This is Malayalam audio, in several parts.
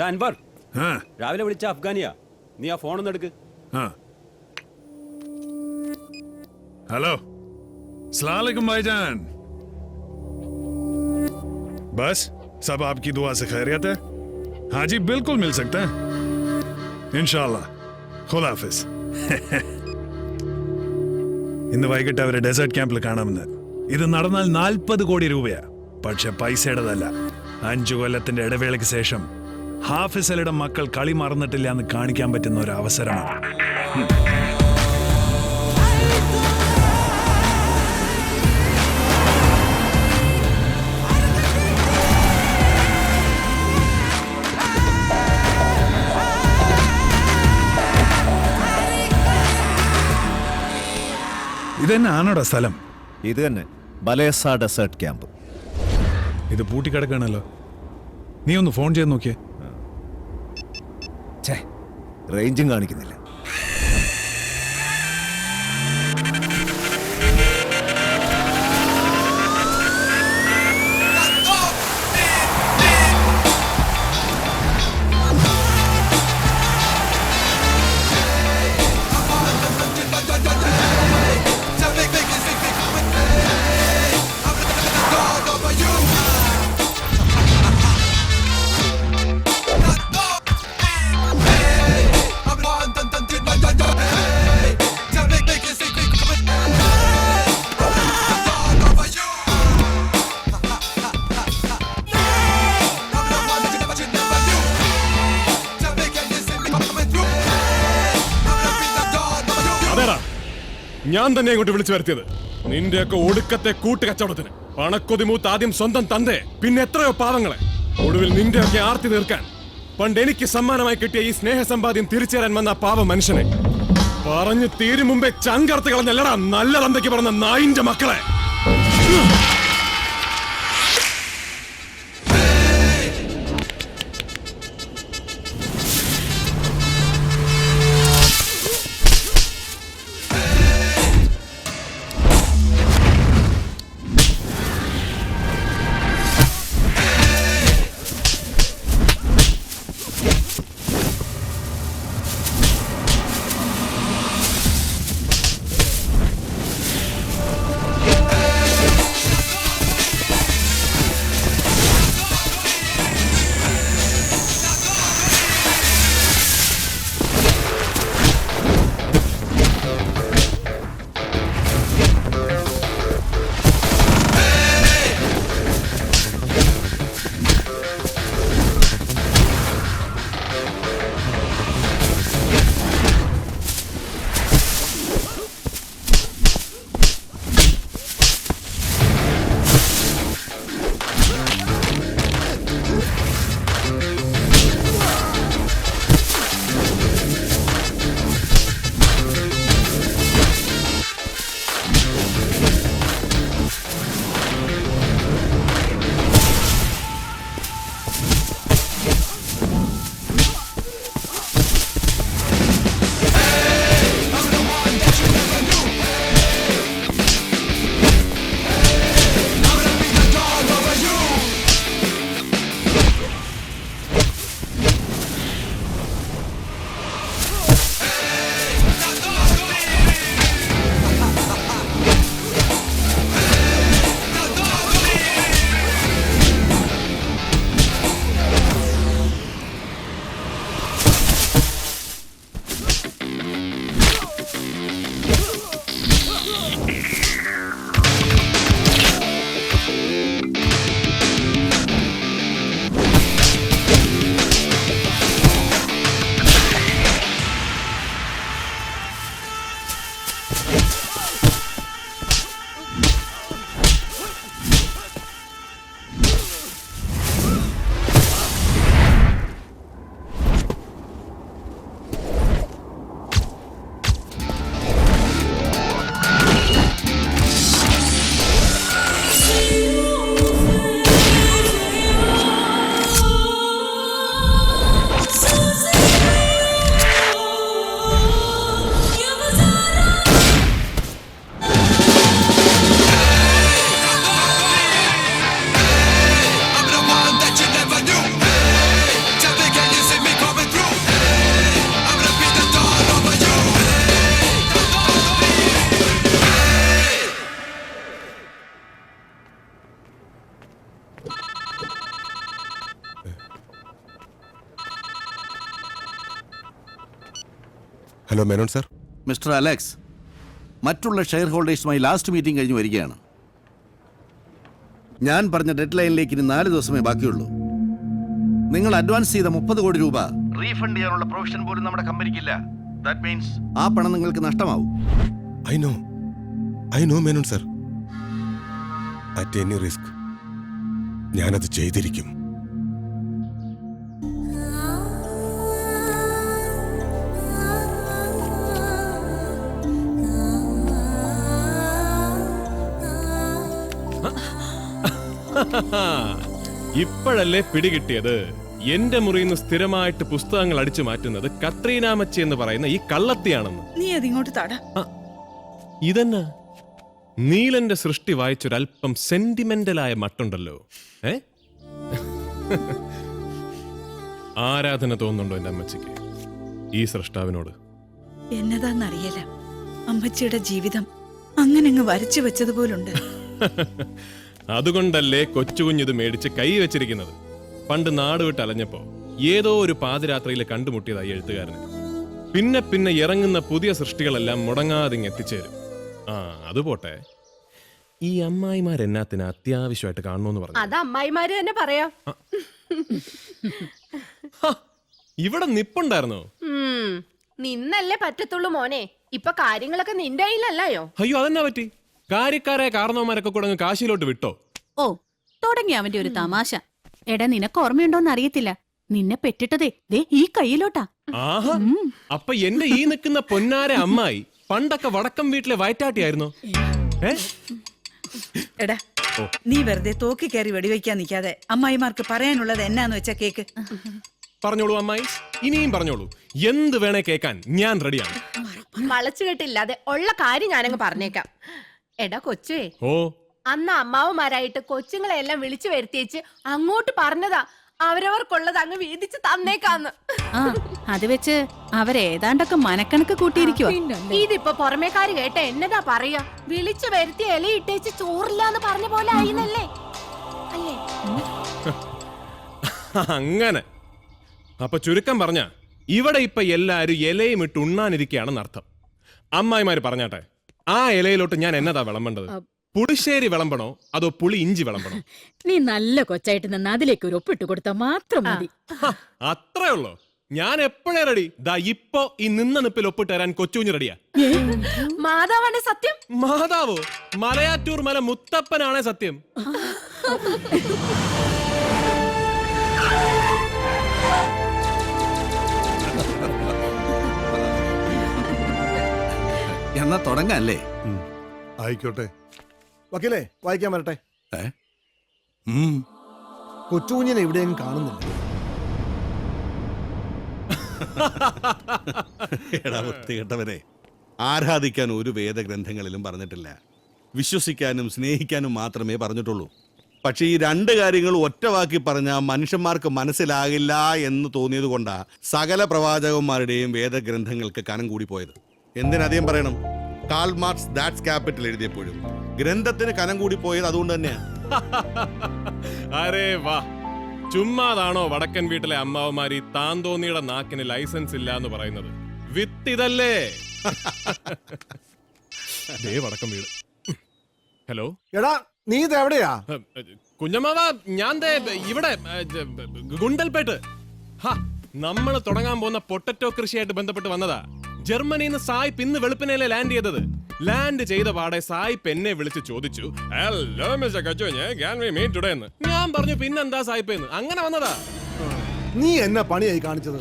അൻവർ രാവിലെ വിളിച്ച അഫ്ഗാനിയാ. നീ ആ ഫോൺ ഒന്ന് എടുക്ക്. हेलो अस्सलाम वालेकुम भाईजान। बस सब आपकी दुआ से खैरियत है? हाँ जी बिल्कुल मिल सकते हैं इंशाल्लाह। खुदा हाफिज। ഇന്ന് വൈകിട്ട് അവരെ ഡെസേർട്ട് ക്യാമ്പിൽ കാണാമെന്ന്. ഇത് നടന്നാൽ 40 കോടി രൂപയാ. പക്ഷെ പൈസയുടേതല്ല. 5 കൊല്ലത്തിന്റെ ഇടവേളയ്ക്ക് ശേഷം ഹാഫിസ് അലിയുടെ മക്കൾ കളി മറന്നിട്ടില്ല എന്ന് കാണിക്കാൻ പറ്റുന്ന ഒരു അവസരമാണ്. ഇതന്നെ ആണോടാ സ്ഥലം? ഇത് തന്നെ ബലേസ ഡെസേർട്ട് ക്യാമ്പ്. ഇത് പൂട്ടിക്കിടക്കണല്ലോ. നീ ഒന്ന് ഫോൺ ചെയ്ത് നോക്കിയേ. റേഞ്ചും കാണിക്കുന്നില്ല. ഞാൻ തന്നെ ഇങ്ങോട്ട് വിളിച്ചു വരുത്തിയത് നിന്റെയൊക്കെ ഒടുക്കത്തെ കൂട്ടുകച്ചവടത്തിന്. പണക്കൊതി മൂത്ത് ആദ്യം സ്വന്തം തന്തയെ, പിന്നെ എത്രയോ പാവങ്ങളെ, ഒടുവിൽ നിന്റെയൊക്കെ ആർത്തി തീർക്കാൻ പണ്ട് എനിക്ക് സമ്മാനമായി കിട്ടിയ ഈ സ്നേഹസമ്പാദ്യം തിരിച്ചു തരാൻ വന്ന പാവ മനുഷ്യനെ പറഞ്ഞു തീരും മുമ്പേ ചങ്കർത്ത് കളഞ്ഞല്ലടാ നല്ല തന്തയ്ക്ക് പറഞ്ഞ നായിന്റെ മക്കളെ. Hello Menon sir. Mister Alex, മറ്റുള്ള ഷെയർ ഹോൾഡേഴ്സുമായി ലാസ്റ്റ് മീറ്റിംഗ് കഴിഞ്ഞ് വരികയാണ്. ഞാൻ പറഞ്ഞ ഡെഡ് ലൈനിലേക്ക് ഇനി 4 ദിവസമേ ബാക്കിയുള്ളൂ. നിങ്ങൾ അഡ്വാൻസ് ചെയ്ത 30 കോടി രൂപ റീഫണ്ട് ചെയ്യാനുള്ള പ്രൊവിഷൻ പോലും നമ്മുടെ കമ്പനിക്കില്ല. ദാറ്റ് മീൻസ് ആ പണം നിങ്ങൾക്ക് നഷ്ടമാവും. I know Menon sir. At any risk ഞാനത് ചെയ്തിരിക്കും. ഇപ്പോഴല്ലേ പിടികിട്ടിയത്? എന്റെ മുറിയിൽ നിന്ന് സ്ഥിരമായിട്ട് പുസ്തകങ്ങൾ അടിച്ചു മാറ്റുന്നത് കത്രീനാമച്ചി എന്ന് പറയുന്ന ഈ കള്ളത്തിയാണെന്ന്. നീ അതിങ്ങോട്ട് തട. ഇതെന്നാ നീലന്റെ സൃഷ്ടി വായിച്ചൊരല്പം സെന്റിമെന്റലായ മട്ടുണ്ടല്ലോ. ആരാധന തോന്നുന്നുണ്ടോ എന്റെ അമ്മച്ചിക്ക് ഈ സൃഷ്ടാവിനോട്? എന്നതാന്നറിയില്ല, അമ്മച്ചിയുടെ ജീവിതം അങ്ങനെ അങ്ങ് വരച്ചു വെച്ചതുപോലുണ്ട്. അതുകൊണ്ടല്ലേ കൊച്ചുകുഞ്ഞിത് മേടിച്ച് കൈ വെച്ചിരിക്കുന്നത്. പണ്ട് നാട് വിട്ട് അലഞ്ഞപ്പോ ഏതോ ഒരു പാതിരാത്രിയിൽ കണ്ടുമുട്ടിയതായി എഴുത്തുകാരന്. പിന്നെ പിന്നെ ഇറങ്ങുന്ന പുതിയ സൃഷ്ടികളെല്ലാം മുടങ്ങാതെ എത്തിച്ചേരും. അത് പോട്ടെ, ഈ അമ്മായിമാരെന്നാത്തിന് അത്യാവശ്യമായിട്ട് കാണണമെന്ന് പറഞ്ഞു? അത് അമ്മായിമാര് തന്നെ പറയാം. ഇവിടെ നിപ്പുണ്ടായിരുന്നോ? നിന്നല്ലേ പറ്റത്തുള്ളൂ മോനെ. ഇപ്പൊ കാര്യങ്ങളൊക്കെ നിന്റെ കയ്യിലല്ലയോ. അയ്യോ, അതെന്നാ പറ്റി? കാര്യക്കാരായ കാരണവന്മാരൊക്കെ കൂടെ അങ്ങ് കാശിയിലോട്ട് വിട്ടോ? ഓ, തുടങ്ങി അവന്റെ ഒരു തമാശ. എടാ, നിനക്ക് ഓർമ്മയുണ്ടോന്ന് അറിയത്തില്ല, നിന്നെ പെറ്റിട്ടതേ ദേ ഈ കയ്യിലോട്ടാ. ആഹാ, അപ്പൊ എന്റെ ഈ നിൽക്കുന്ന പൊന്നാര അമ്മായി പണ്ടൊക്കെ വടക്കം വീട്ടിലെ വയറ്റാട്ടിയായിരുന്നോ? എടാ, നീ വെറുതെ തോക്കി കയറി വെടിവെക്കാൻ നിൽക്കാതെ അമ്മായിമാർക്ക് പറയാനുള്ളത് എന്നാന്ന് വെച്ചാ കേക്ക്. പറഞ്ഞോളൂ അമ്മായി, ഇനിയും പറഞ്ഞോളൂ. എന്ത് വേണേ കേക്കാൻ ഞാൻ റെഡിയാണ്. വളച്ചുകെട്ടില്ലാതെ ഉള്ള കാര്യം ഞാനങ്ങ് പറഞ്ഞേക്കാം. എടാ കൊച്ചുവേ, ഓ, അന്ന് അമ്മാവന്മാരായിട്ട് കൊച്ചുങ്ങളെ എല്ലാം വിളിച്ചു വരുത്തിയേച്ച് അങ്ങോട്ട് പറഞ്ഞതാ അവരവർക്കുള്ളത് അങ്ങ് വീതിച്ച് തന്നേക്കാന്ന്. ആ, അത് വെച്ച് അവരേതാണ്ടൊക്കെ മനക്കണക്ക് കൂട്ടിയിരിക്കുവോ. ഇതിപ്പോ പുറമേക്കാര് കേട്ട എന്നതാ പറയാ? വിളിച്ചു വരുത്തി ഇലയിട്ടേച്ച് ചോറില്ലാന്ന് പറഞ്ഞ പോലെ ആയിന്നല്ലേ അല്ലേ? അങ്ങനെ. അപ്പൊ ചുരുക്കം പറഞ്ഞ ഇവിടെ ഇപ്പൊ എല്ലാരും ഇലയും ഇട്ട് ഉണ്ണാനിരിക്കുകയാണെന്ന് അർത്ഥം. അമ്മായിമാര് പറഞ്ഞാട്ടെ, ആ ഇലയിലോട്ട് ഞാൻ എന്നതാ വിളമ്പേണ്ടത്? പുളിശ്ശേരി വിളമ്പണോ അതോ പുളി ഇഞ്ചി വിളമ്പണോ? നീ നല്ല കൊച്ചായിട്ട് നിന്ന് അതിലേക്ക് ഒരു ഒപ്പിട്ട് കൊടുത്താൽ മാത്രം മതി. അത്രേ ഉള്ളോ? ഞാൻ എപ്പോഴേ റെഡി. ദാ ഇപ്പൊ ഈ നിന്ന നിപ്പിൽ ഒപ്പിട്ട് തരാൻ കൊച്ചുകുഞ്ഞ് റെഡിയാ. മാതാവാണ് സത്യം. മാതാവോ? മലയാറ്റൂർ മല മുത്തപ്പനാണേ സത്യം. എന്നാ തുടങ്ങല്ലേ? ആയിക്കോട്ടെ. വക്കീലേ, വായിക്കാൻ വരട്ടെ. ഏ? കൊച്ചുകുഞ്ഞിനെ എവിടെയും കാണുന്നില്ല. എടാ വൃത്തികെട്ടവരെ, ആരാധിക്കാൻ ഒരു വേദഗ്രന്ഥങ്ങളിലും പറഞ്ഞിട്ടില്ല. വിശ്വസിക്കാനും സ്നേഹിക്കാനും മാത്രമേ പറഞ്ഞിട്ടുള്ളൂ. പക്ഷേ ഈ 2 കാര്യങ്ങൾ ഒറ്റവാക്കി പറഞ്ഞാൽ മനുഷ്യന്മാർക്ക് മനസ്സിലാകില്ല എന്ന് തോന്നിയത് കൊണ്ടാ സകല പ്രവാചകന്മാരുടെയും വേദഗ്രന്ഥങ്ങൾക്ക് കനം കൂടി പോയത്. എന്തിനധികം പറയണം? കാൾ മാർക്സ് ദാറ്റ്സ് ക്യാപിറ്റൽ എഴുതിയപ്പോഴും ഗ്രന്ഥത്തിന് കനം കൂടി പോയത് അതുകൊണ്ട് തന്നെയാ. അരേ വാ, ചുമ്മാതാണോ വടക്കൻ വീട്ടിലെ അമ്മാവന്മാരി താൻ തോന്നിയുടെ നാക്കിന് ലൈസൻസ് ഇല്ല എന്ന് പറയുന്നത്? വിത്ത് ഇതല്ലേ? ദേ വടക്കം വീട്. ഹലോ എടാ, നീ ഇത് എവിടെയാ? കുഞ്ഞമ്മാവ, ഞാൻ ദേ ഇവിടെ ഗുണ്ടൽപേട്ട്. നമ്മൾ തുടങ്ങാൻ പോകുന്ന പൊട്ടറ്റോ കൃഷിയായിട്ട് ബന്ധപ്പെട്ട് വന്നതാ. ജർമ്മനിയിൽ നിന്ന് സായിപ്പ് ഇന്ന് വെളുപ്പിനല്ലേ ലാൻഡ് ചെയ്തത്. ലാൻഡ് ചെയ്ത പാടെ സായിപ്പ് എന്നെ വിളിച്ച് ചോദിച്ചു, ഹലോ മിസ്റ്റർ കച്ചു, എന്ന്. ഞാൻ പറഞ്ഞു, പിന്നെന്താ സായിപ്പ് എന്ന്. അങ്ങനെ വന്നതാ. നീ എന്നെ പണിയായി കാണിച്ചത്.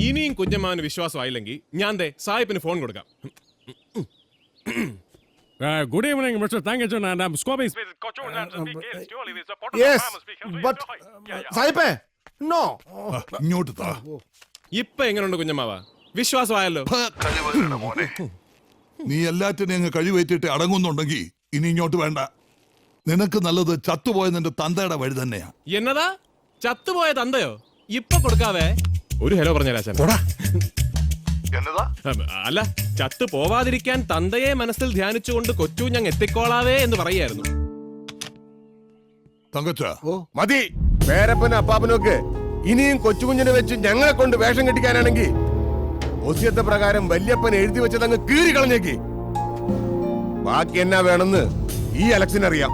ഇനിയും കുഞ്ഞമ്മാവന് വിശ്വാസമായില്ലെങ്കിൽ ഞാൻ ദേ സായിപ്പിന് ഫോൺ കൊടുക്കാം. Good evening mister Thankachan and I am scoping. Yes, but സായിപ്പേ, no. ഇങ്ങോട്ട് താ. ഇപ്പൊ എങ്ങനെയുണ്ട് കുഞ്ഞമ്മാവ? വിശ്വാസമായല്ലോ? നീ എല്ലാറ്റിനെയും അങ്ങ് കഴിവേറ്റിട്ട് അടങ്ങുന്നുണ്ടെങ്കിൽ ഇനി ഇങ്ങോട്ട് വേണ്ട. നിനക്ക് നല്ലത് ചത്തുപോയ നിന്റെ തന്തയുടെ വഴി തന്നെയാ. എന്നതാ? ചത്തുപോയ തന്തയോ? ഇപ്പൊ കൊടുക്കാവേ. ഒരു ഹലോ പറഞ്ഞാൽ അല്ല, ചത്തു പോവാതിരിക്കാൻ തന്തയെ മനസ്സിൽ ധ്യാനിച്ചുകൊണ്ട് കൊച്ചു ഞങ്ങൾ എത്തിക്കോളാവേ എന്ന് പറയായിരുന്നു. മതി പേരപ്പനും അപ്പാപ്പനൊക്കെ ഇനിയും കൊച്ചുകുഞ്ഞിനെ വെച്ച് ഞങ്ങളെ കൊണ്ട് വേഷം കെട്ടിക്കാനാണെങ്കിൽ ഒസ്യത്തെ പ്രകാരം വല്യപ്പൻ എഴുതി വെച്ചതങ്ങ് കീറി കളഞ്ഞേക്ക്. ബാക്കി എന്നാ വേണമെന്ന് ഈ ഇലക്ഷൻ അറിയാം.